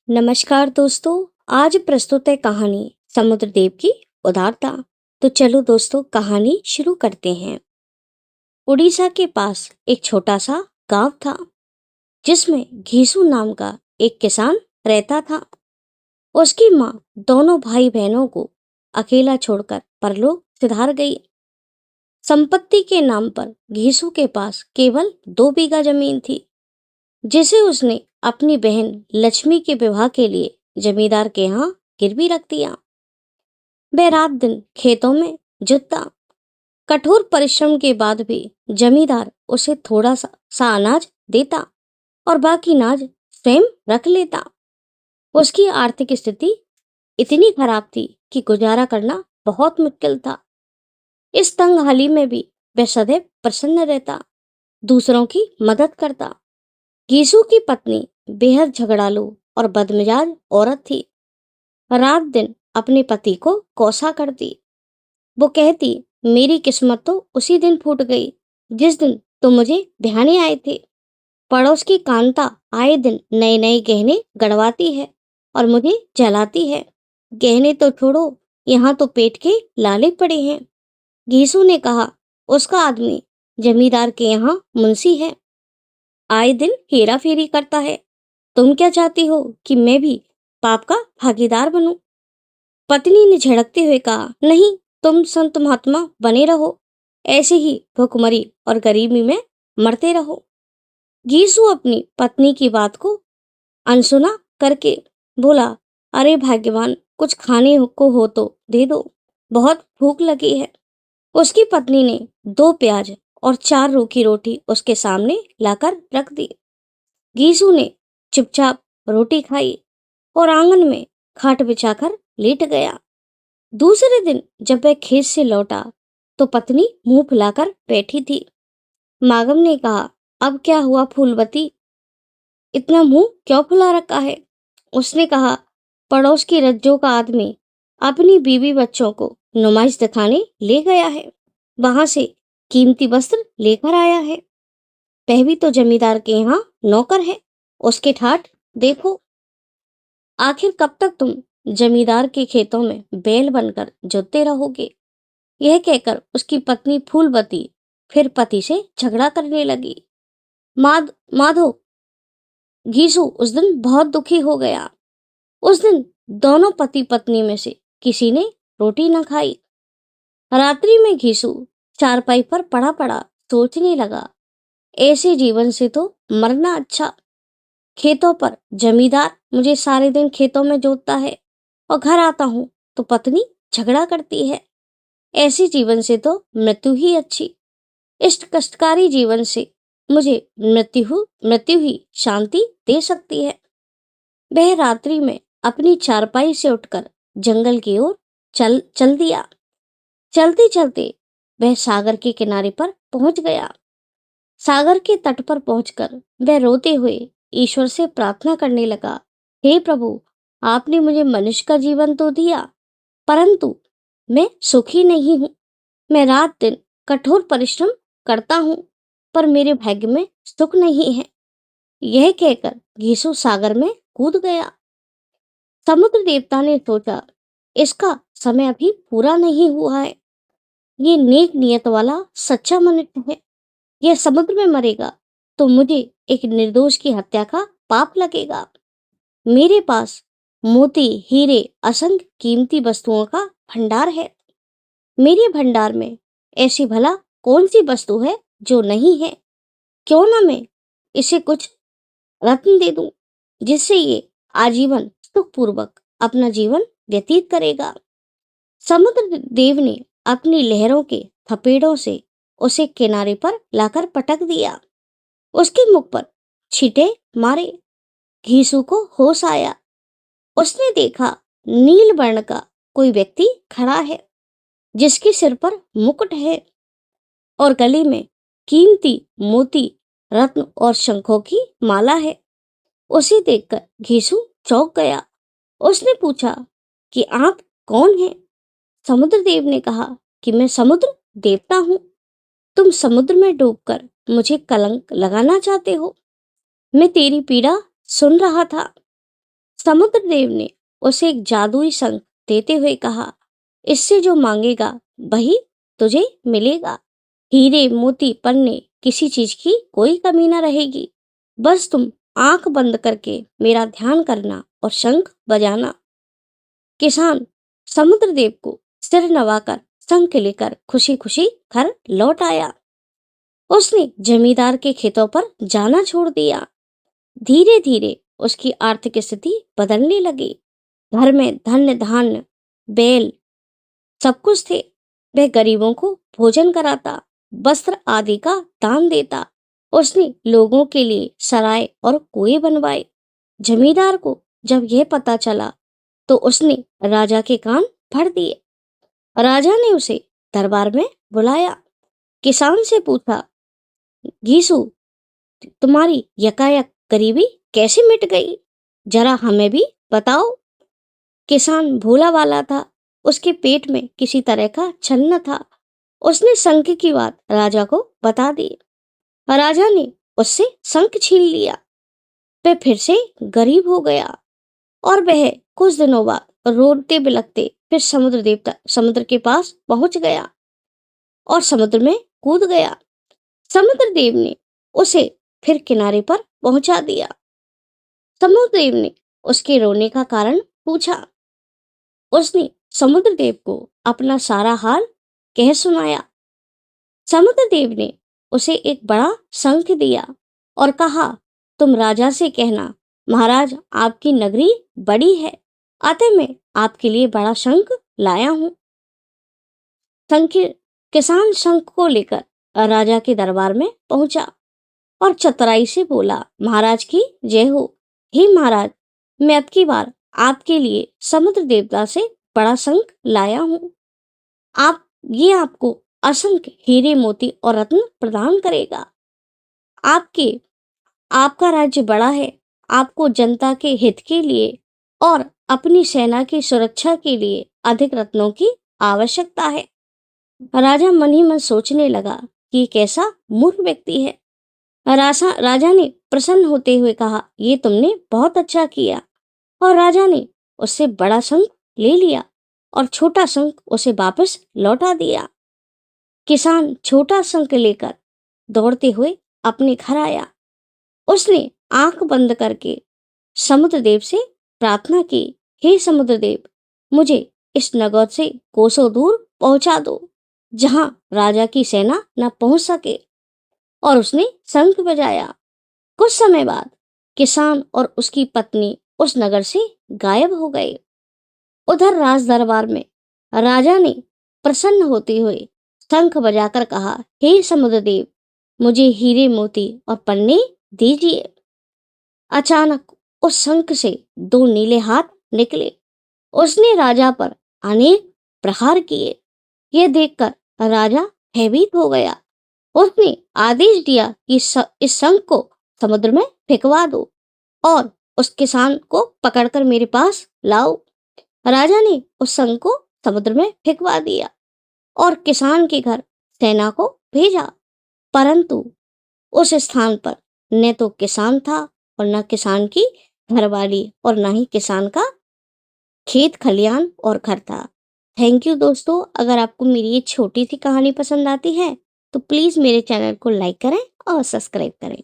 नमस्कार दोस्तों। आज प्रस्तुत है कहानी समुद्रदेव की उदारता। तो चलो दोस्तों कहानी शुरू करते हैं। उड़ीसा के पास एक छोटा सा गांव था जिसमें घीसू नाम का एक किसान रहता था। उसकी माँ दोनों भाई बहनों को अकेला छोड़कर परलोक सिधार गई। संपत्ति के नाम पर घीसू के पास केवल 2 बीघा जमीन थी जिसे उसने अपनी बहन लक्ष्मी के विवाह के लिए जमींदार के यहाँ गिरवी रख दिया। वह रात दिन खेतों में जुतता। कठोर परिश्रम के बाद भी जमींदार उसे थोड़ा सा अनाज देता और बाकी अनाज स्वयं रख लेता। उसकी आर्थिक स्थिति इतनी खराब थी कि गुजारा करना बहुत मुश्किल था। इस तंगहाली में भी वह सदैव प्रसन्न रहता, दूसरों की मदद करता। घीसू की पत्नी बेहद झगड़ालू और बदमिजाज औरत थी। रात दिन अपने पति को कोसा करती। वो कहती, मेरी किस्मत तो उसी दिन फूट गई जिस दिन तुम मुझे ब्याहने आए थे। पड़ोस की कांता आए दिन नए नए गहने गड़वाती है और मुझे जलाती है। गहने तो छोड़ो, यहाँ तो पेट के लाले पड़े हैं। घीसू ने कहा, उसका आदमी जमींदार के यहाँ मुंशी है, आए दिन हेरा फेरी करता है। तुम क्या चाहती हो कि मैं भी पाप का भागीदार बनूं? पत्नी ने झड़कते हुए कहा, नहीं, तुम संत महात्मा बने रहो, ऐसे ही भुखमरी और गरीबी में मरते रहो। घीसू अपनी पत्नी की बात को अनसुना करके बोला, अरे भाग्यवान, कुछ खाने को हो तो दे दो, बहुत भूख लगी है। उसकी पत्नी ने 2 प्याज और 4 रूखी रोटी उसके सामने लाकर रख दी। घीसू ने चुपचाप रोटी खाई और आंगन में खाट बिछाकर लेट गया। दूसरे दिन जब वह खेत से लौटा तो पत्नी मुंह फुलाकर बैठी थी। मागम ने कहा, अब क्या हुआ फूलवती, इतना मुंह क्यों फुला रखा है? उसने कहा, पड़ोस की रज्जो का आदमी अपनी बीवी बच्चों को नुमाइश दिखाने ले गया है, वहां से कीमती वस्त्र लेकर आया है। वह भी तो जमींदार के यहाँ नौकर है, उसके ठाठ देखो। आखिर कब तक तुम जमींदार के खेतों में बैल बनकर जोतते रहोगे? यह कहकर उसकी पत्नी फूलवती फिर पति से झगड़ा करने लगी। माधो, घीसू उस दिन बहुत दुखी हो गया। उस दिन दोनों पति पत्नी में से किसी ने रोटी न खाई। रात्रि में घीसू चारपाई पर पड़ा पड़ा सोचने लगा, ऐसे जीवन से तो मरना अच्छा। खेतों पर जमींदार मुझे सारे दिन खेतों में जोतता है और घर आता हूँ तो पत्नी झगड़ा करती है। ऐसे जीवन से तो मृत्यु ही अच्छी। इस कष्टकारी जीवन से मुझे मृत्यु ही शांति दे सकती है। वह रात्रि में अपनी चारपाई से उठकर जंगल की ओर चल दिया। चलते चलते वह सागर के किनारे पर पहुंच गया। सागर के तट पर पहुंचकर वह रोते हुए ईश्वर से प्रार्थना करने लगा, हे प्रभु, आपने मुझे मनुष्य का जीवन तो दिया, परंतु मैं सुखी नहीं हूँ। मैं रात दिन कठोर परिश्रम करता हूँ पर मेरे भाग्य में सुख नहीं है। यह कहकर घीसू सागर में कूद गया। समुद्र देवता ने सोचा, इसका समय अभी पूरा नहीं हुआ है। ये नेक नियत वाला सच्चा मनुष्य है। यह समुद्र में मरेगा तो मुझे एक निर्दोष की हत्या का पाप लगेगा। मेरे पास मोती, हीरे, असंख्य कीमती वस्तुओं का भंडार है। मेरे भंडार में ऐसी भला कौन सी वस्तु है जो नहीं है? क्यों ना मैं इसे कुछ रत्न दे दूं जिससे ये आजीवन सुखपूर्वक अपना जीवन व्यतीत करेगा। समुद्र देव ने अपनी लहरों के थपेड़ों से उसे किनारे पर लाकर पटक दिया। उसके मुख पर छींटे मारे। घीसू को होश आया। उसने देखा नील वर्ण का कोई व्यक्ति खड़ा है जिसके सिर पर मुकुट है और गले में कीमती मोती, रत्न और शंखों की माला है। उसे देखकर घीसू चौंक गया। उसने पूछा कि आप कौन हैं? समुद्र देव ने कहा कि मैं समुद्र देवता हूँ। तुम समुद्र में डूबकर मुझे कलंक लगाना चाहते हो। मैं तेरी पीड़ा सुन रहा था। समुद्रदेव ने उसे एक जादुई शंख देते हुए कहा, इससे जो मांगेगा वही तुझे मिलेगा। हीरे मोती पन्ने किसी चीज की कोई कमी ना रहेगी। बस तुम आंख बंद करके मेरा ध्यान करना और शंख बजाना। किसान समुद्रदेव को सिर नवाकर शंख लेकर खुशी खुशी घर लौट आया। उसने जमींदार के खेतों पर जाना छोड़ दिया। धीरे धीरे उसकी आर्थिक स्थिति बदलने लगी। घर में धन्य धान्य बैल सब कुछ थे। वह गरीबों को भोजन कराता, वस्त्र आदि का दान देता। उसने लोगों के लिए सराय और कुएं बनवाए। जमींदार को जब यह पता चला तो उसने राजा के कान भर दिए। राजा ने उसे दरबार में बुलाया। किसान से पूछा, घीसू, तुम्हारी यकायक गरीबी कैसे मिट गई? जरा हमें भी बताओ। किसान भोला वाला था। उसके पेट में किसी तरह का छल न था। उसने शंख की बात राजा को बता दी। राजा ने उससे शंख छीन लिया। वह फिर से गरीब हो गया और वह कुछ दिनों बाद रोते बिलखते फिर समुद्र के पास पहुंच गया और समुद्र में कूद गया। समुद्रदेव ने उसे फिर किनारे पर पहुंचा दिया। समुद्रदेव ने उसके रोने का कारण पूछा। उसने समुद्रदेव को अपना सारा हाल कह सुनाया। समुद्रदेव ने उसे एक बड़ा शंख दिया और कहा, तुम राजा से कहना, महाराज आपकी नगरी बड़ी है, अतः मैं आपके लिए बड़ा शंख लाया हूं। किसान शंख को लेकर राजा के दरबार में पहुंचा और चतुराई से बोला, महाराज की जय हो। हे महाराज, मैं अब की बार आपके लिए समुद्र देवता से बड़ा शंख लाया हूं। आपको असंख्य हीरे मोती और रत्न प्रदान करेगा। आपका राज्य बड़ा है। आपको जनता के हित के लिए और अपनी सेना की सुरक्षा के लिए अधिक रत्नों की आवश्यकता है। राजा मन ही मन सोचने लगा कि कैसा मूर्ख व्यक्ति है। राजा ने प्रसन्न होते हुए कहा, ये तुमने बहुत अच्छा किया। और राजा ने उससे बड़ा शंख ले लिया और छोटा शंख उसे वापस लौटा दिया। किसान छोटा शंख लेकर दौड़ते हुए अपने घर आया। उसने आंख बंद करके समुद्रदेव से प्रार्थना की, हे समुद्रदेव, मुझे इस नगर से कोसों दूर पहुंचा दो जहां राजा की सेना न पहुंच सके। और उसने शंख बजाया। कुछ समय बाद किसान और उसकी पत्नी उस नगर से गायब हो गए। उधर राज दरबार में राजा ने प्रसन्न होते हुए शंख बजाकर कहा, हे समुद्रदेव, मुझे हीरे मोती और पन्ने दीजिए। अचानक उस शंख से दो नीले हाथ निकले। उसने राजा पर अनेक प्रहार किए। यह देखकर राजा भयभीत हो गया। उसने आदेश दिया कि इस शंख को समुद्र में फेंकवा दो और उस किसान को पकड़कर मेरे पास लाओ। राजा ने उस शंख को समुद्र में फेंकवा दिया और किसान के घर सेना को भेजा। परंतु उस स्थान पर न तो किसान था और न किसान की घरवाली और न ही किसान का खेत खलियान और घर था। थैंक यू दोस्तों। अगर आपको मेरी ये छोटी सी कहानी पसंद आती है तो प्लीज मेरे चैनल को लाइक करें और सब्सक्राइब करें।